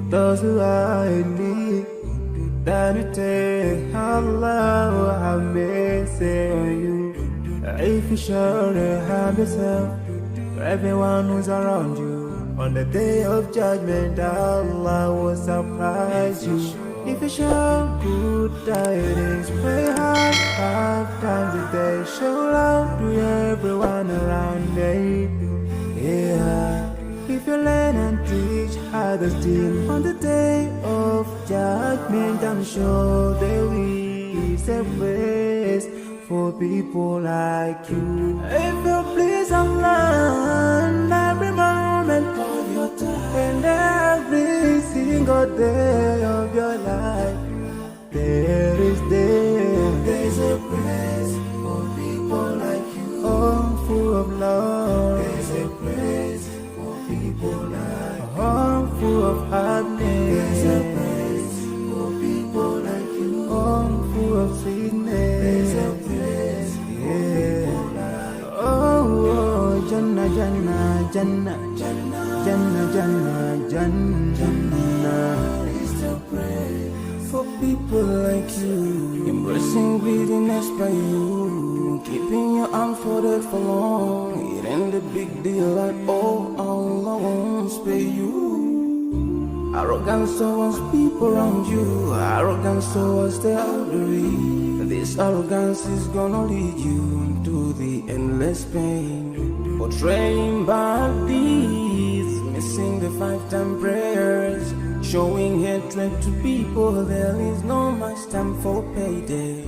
those who are in need. That you take Allah have mercy on you. If you surely have yourself, to everyone who's around you, on the day of judgment, Allah will surprise you. If you show good tidings, pray hard 5 times a day. Show love to everyone around you. Yeah. If you learn and teach others still, on the day of judgment, I'm sure there is a place for people like you. If you please Allah, every moment of your time and every single day of your life, there's a place for people like you. Oh, full of love. There's a place for people like you. Oh, full of happiness. There's a place for people like you. Oh, full of sweetness. There's a place for people like you. Oh, Jannah, Jannah, Jannah, Jannah, Jannah, Jannah, Jannah. It's the praise for people like you. Embracing greediness by you, keeping your arms folded for long. It ain't a big deal like, oh, Allah won't spare you. Arrogance towards people around you, arrogance towards the elderly. This arrogance is gonna lead you to the endless pain. Portraying bad deeds, missing the 5-time prayers, showing hatred to people. There is no much time for payday.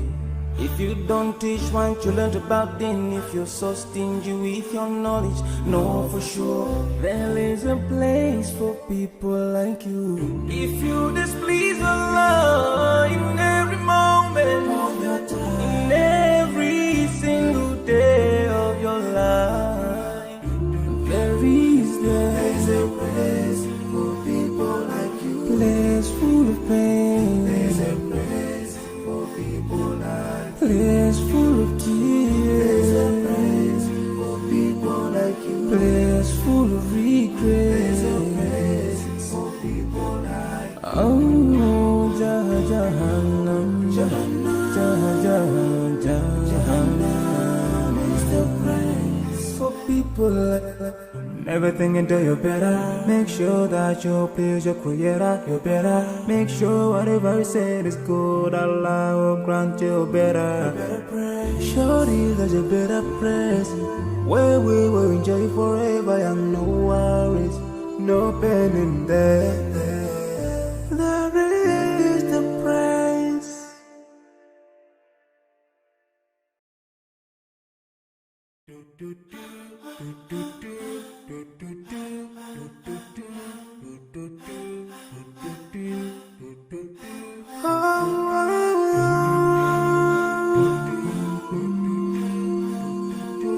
If you don't teach what you learned about then, if you're so stingy with your knowledge, know for sure there is a place for people like you. If you displease Allah in every moment of your time, in every single day of your life, there's a place for people like you. Place full of pain. There's a place for people like you. Place full of tears. There's a place for people like you. Place full of regret. There's a place for people like you. Oh, Jahannam, Jahannam, Jahannam is the place for people like you. Never think until you're better. Make sure that you please your creator. You're better. Make sure whatever you said is good. Allah will grant you better. Surely there's a better place where we will enjoy forever and no worries, no pain in there. There is the praise.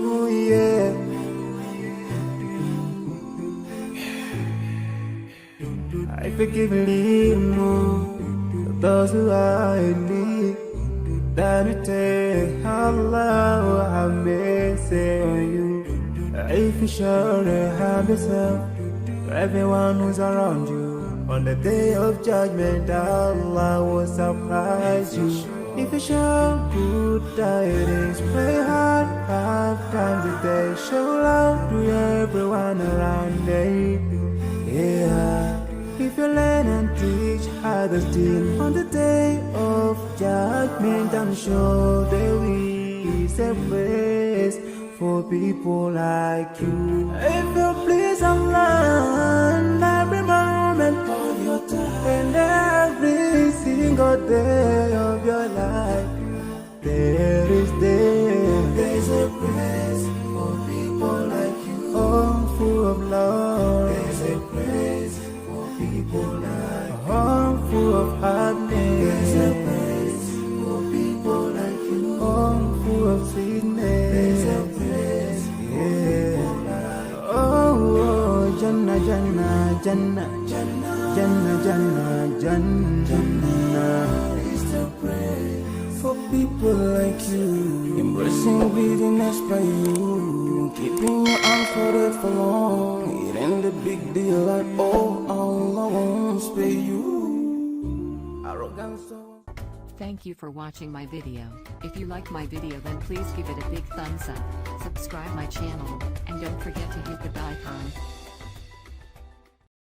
Oh, yeah. I forgive a little more those who are in need. That you take Allah have mercy on you. If you surely have yourself, to everyone who's around you, on the day of judgment, Allah will surprise you. If you show good tidings, pray hard 5 times a day. Show love to everyone around you. Yeah. If you learn and teach others still, on the day of judgment, I'm sure there is a place for people like you. If you please Allah, every moment of your time and every single day of your life, there's a place for people like you. Oh, full of love. There's a place for people like you. Oh, full of happiness. There's a place for people like you. Oh, full of sweetness. There's a place for people like you. Oh, Jannah, Jannah, Jannah, Jannah, Jannah, Jannah, Jannah is the praise for people like you. Embrace chasing greediness by you, keeping your arms folded for long. It ain't a big deal at all. Allah won't spare you. Arrogance. Thank you for watching my video. If you like my video, then please give it a big thumbs up, subscribe my channel, and don't forget to hit the bell icon.